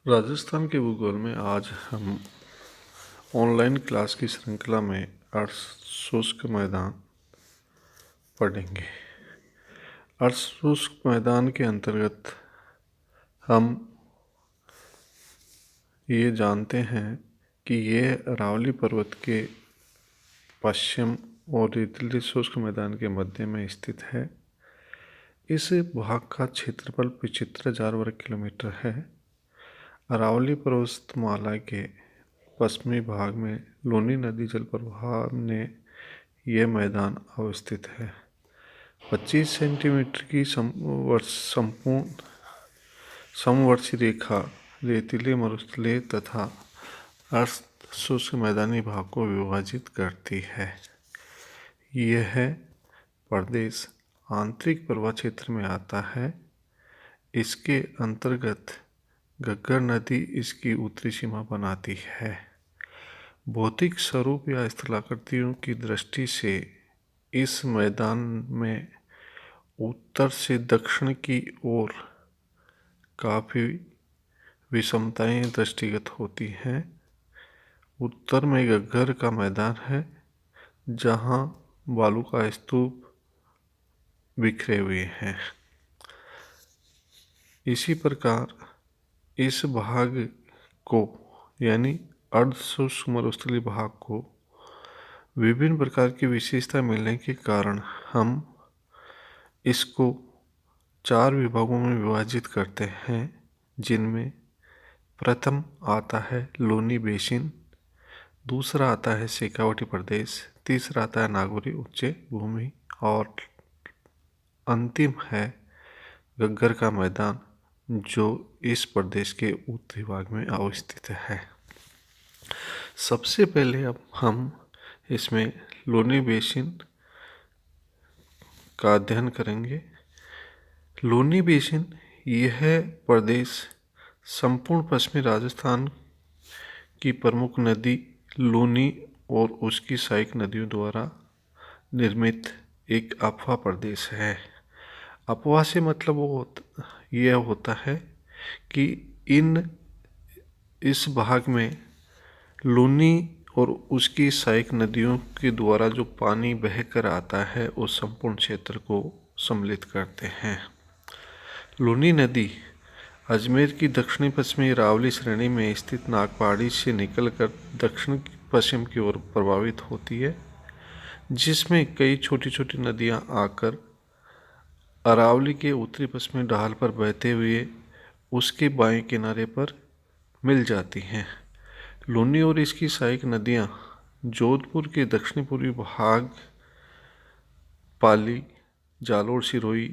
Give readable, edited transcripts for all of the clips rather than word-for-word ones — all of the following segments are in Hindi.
राजस्थान के भूगोल में आज हम ऑनलाइन क्लास की श्रृंखला में अर्ध शुष्क मैदान पढ़ेंगे। अर्ध शुष्क मैदान के अंतर्गत हम ये जानते हैं कि ये अरावली पर्वत के पश्चिम और रेतीले शुष्क मैदान के मध्य में स्थित है। इस भाग का क्षेत्रफल 75,000 वर्ग किलोमीटर है। अरावली पर्वतमाला के पश्चिमी भाग में लूनी नदी जल प्रवाह ने यह मैदान अवस्थित है। 25 सेंटीमीटर की संपूर्ण समवर्षी रेखा रेतीले मरुस्थलीय तथा अर्ध शुष्क मैदानी भाग को विभाजित करती है। यह प्रदेश आंतरिक प्रवाह क्षेत्र में आता है। इसके अंतर्गत घग्गर नदी इसकी उत्तरी सीमा बनाती है। भौतिक स्वरूप या स्थलाकृतियों की दृष्टि से इस मैदान में उत्तर से दक्षिण की ओर काफ़ी विषमताएं दृष्टिगत होती हैं। उत्तर में घग्गर का मैदान है जहां बालू का स्तूप बिखरे हुए हैं। इसी प्रकार इस भाग को यानी अर्ध शुष्क मरुस्थलीय भाग को विभिन्न प्रकार की विशेषता मिलने के कारण हम इसको 4 विभागों में विभाजित करते हैं, जिनमें प्रथम आता है लूनी बेसिन, दूसरा आता है शेखावटी प्रदेश, तीसरा आता है नागौरी उच्च भूमि और अंतिम है घग्गर का मैदान जो इस प्रदेश के उत्तरी भाग में अवस्थित है। सबसे पहले अब हम इसमें लूनी बेसिन का अध्ययन करेंगे। लूनी बेसिन यह प्रदेश संपूर्ण पश्चिमी राजस्थान की प्रमुख नदी लूनी और उसकी सहायक नदियों द्वारा निर्मित एक अफवाह प्रदेश है। अफवाह से मतलब यह होता है कि इस भाग में लूनी और उसकी सहायक नदियों के द्वारा जो पानी बहकर आता है उस संपूर्ण क्षेत्र को सम्मिलित करते हैं। लूनी नदी अजमेर की दक्षिणी पश्चिमी अरावली श्रेणी में स्थित नागपहाड़ी से निकलकर दक्षिण पश्चिम की ओर प्रवाहित होती है, जिसमें कई छोटी छोटी नदियां आकर अरावली के उत्तरी पश्चिमी ढाल पर बहते हुए उसके बाएं किनारे पर मिल जाती हैं। लूनी और इसकी सहायक नदियां जोधपुर के दक्षिणी पूर्वी भाग, पाली, जालोर, सिरोही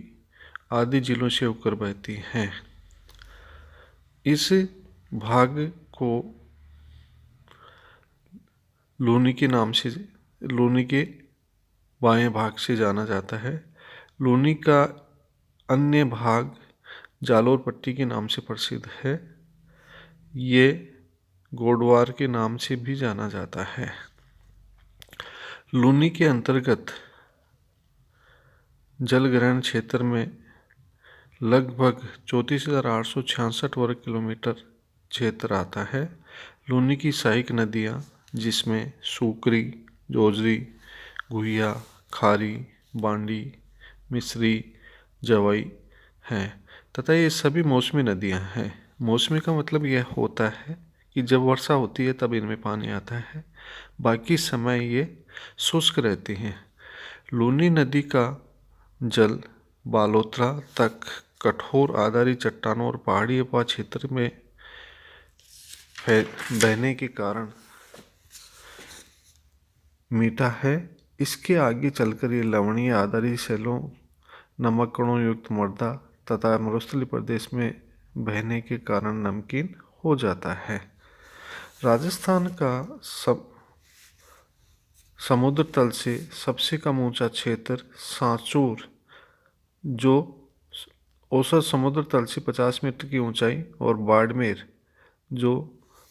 आदि जिलों से होकर बहती हैं। इस भाग को लूनी के बाएं भाग से जाना जाता है। लूनी का अन्य भाग जालोर पट्टी के नाम से प्रसिद्ध है। ये गोडवार के नाम से भी जाना जाता है। लूनी के अंतर्गत जलग्रहण क्षेत्र में लगभग 34,866 वर्ग किलोमीटर क्षेत्र आता है। लूनी की सहायक नदियाँ जिसमें सूकरी, जोजरी, गुहिया, खारी, बांडी, मिश्री, जवाई हैं तथा ये सभी मौसमी नदियाँ हैं। मौसमी का मतलब यह होता है कि जब वर्षा होती है तब इनमें पानी आता है, बाकी समय ये शुष्क रहती हैं। लूनी नदी का जल बालोतरा तक कठोर आधारी चट्टानों और पहाड़ी अफवाह क्षेत्र में बहने के कारण मीठा है। इसके आगे चलकर ये लवणीय आधारी शैलों, नमक कणों युक्त मृदा तथा मरुस्थलीय प्रदेश में बहने के कारण नमकीन हो जाता है। राजस्थान का समुद्र तल से सबसे कम ऊंचा क्षेत्र सांचौर, जो औसत समुद्र तल से 50 मीटर की ऊंचाई, और बाड़मेर जो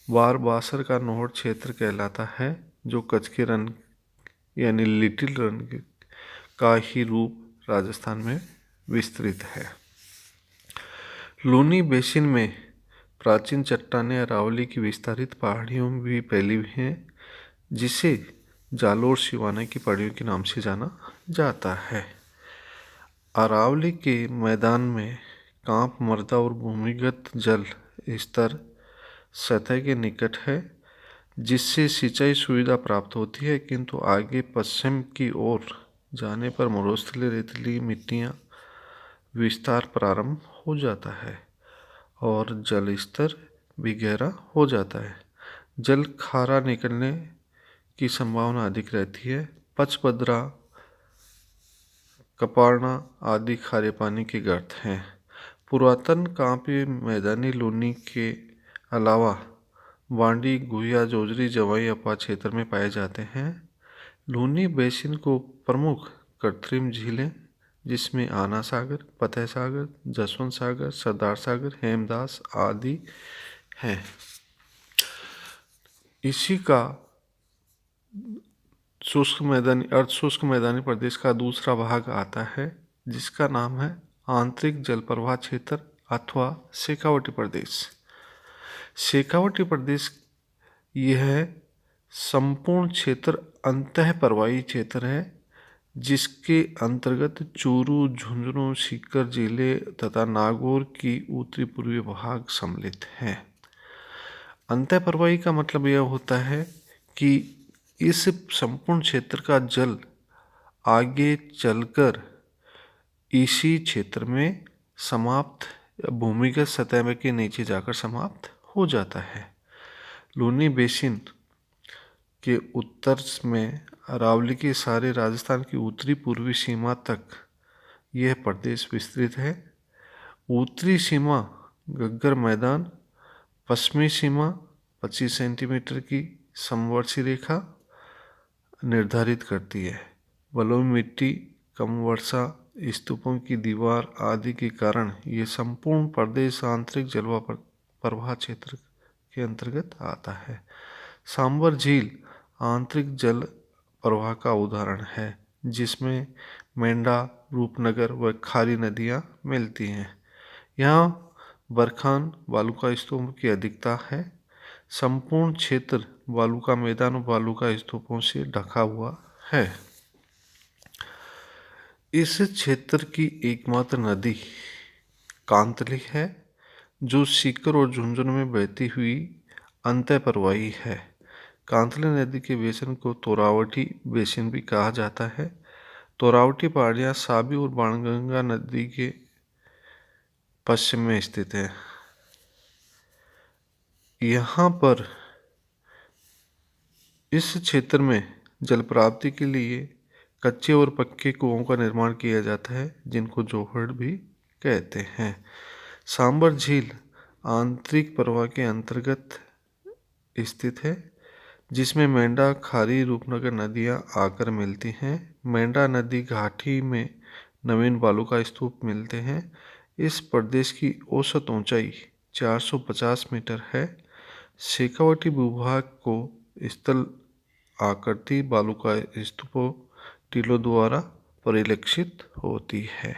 बारबासर का नोहर क्षेत्र कहलाता है, जो कच्छ के रन यानी लिटिल रन का ही रूप राजस्थान में विस्तृत है। लूनी बेसिन में प्राचीन चट्टानें अरावली की विस्तारित पहाड़ियों में भी फैली हुई हैं, जिसे जालोर सिवाना की पहाड़ियों के नाम से जाना जाता है। अरावली के मैदान में कांप मृदा और भूमिगत जल स्तर सतह के निकट है, जिससे सिंचाई सुविधा प्राप्त होती है, किंतु आगे पश्चिम की ओर जाने पर मरुस्थलीय रेतीली मिट्टियाँ विस्तार प्रारंभ हो जाता है और जल स्तर भी गहरा हो जाता है। जल खारा निकलने की संभावना अधिक रहती है। पचपदरा, कपारना आदि खारे पानी के गर्त हैं। पुरातन कांपी मैदानी लूनी के अलावा बांडी, गुहिया, जोजरी, जवाई अपा क्षेत्र में पाए जाते हैं। लूनी बेसिन को प्रमुख कृत्रिम झीलें, जिसमें आना सागर, फतेह सागर, जसवंत सागर, सरदार सागर, हेमदास आदि हैं। इसी का अर्ध शुष्क मैदानी प्रदेश का दूसरा भाग आता है, जिसका नाम है आंतरिक जल प्रवाह क्षेत्र अथवा शेखावटी प्रदेश। शेखावटी प्रदेश यह संपूर्ण क्षेत्र अंतः प्रवाही क्षेत्र है, जिसके अंतर्गत चूरू, झुंझुनू, सीकर जिले तथा नागौर की उत्तरी पूर्वी भाग सम्मिलित हैं। अंतः प्रवाही का मतलब यह होता है कि इस संपूर्ण क्षेत्र का जल आगे चलकर इसी क्षेत्र में समाप्त भूमिगत सतह के नीचे जाकर समाप्त हो जाता है। लूनी बेसिन के उत्तर में अरावली के सारे राजस्थान की उत्तरी पूर्वी सीमा तक यह प्रदेश विस्तृत है। उत्तरी सीमा गग्गर मैदान, पश्चिमी सीमा 25 सेंटीमीटर की समवर्षी रेखा निर्धारित करती है। बलुई मिट्टी, कम वर्षा, स्तूपों की दीवार आदि के कारण ये संपूर्ण प्रदेश आंतरिक जलवायु प्रवाह क्षेत्र के अंतर्गत आता है। सांबर झील आंतरिक जल प्रवाह का उदाहरण है, जिसमें मेंढा, रूपनगर व खारी नदियाँ मिलती हैं। यहाँ बरखान बालू स्तूप की अधिकता है। संपूर्ण क्षेत्र बालू का मैदान और बालू का स्तूपों से ढका हुआ है। इस क्षेत्र की एकमात्र नदी कांतली है, जो सीकर और झुंझुनू में बहती हुई अंतः प्रवाही है। कांतली नदी के बेसिन को तोरावटी बेसिन भी कहा जाता है। तोरावटी पहाड़ियाँ साबी और बाणगंगा नदी के पश्चिम में स्थित है। यहाँ पर इस क्षेत्र में जल प्राप्ति के लिए कच्चे और पक्के कुओं का निर्माण किया जाता है, जिनको जोहड़ भी कहते हैं। सांबर झील आंतरिक प्रवाह के अंतर्गत स्थित है, जिसमें मेंढा, खारी, रूपनगर नदियाँ आकर मिलती हैं। मेंढा नदी घाटी में नवीन बालू का स्तूप मिलते हैं। इस प्रदेश की औसत ऊंचाई 450 मीटर है। शेखावटी भूभाग को स्थल आकृति बालू का स्तूपों टीलों द्वारा परिलक्षित होती है।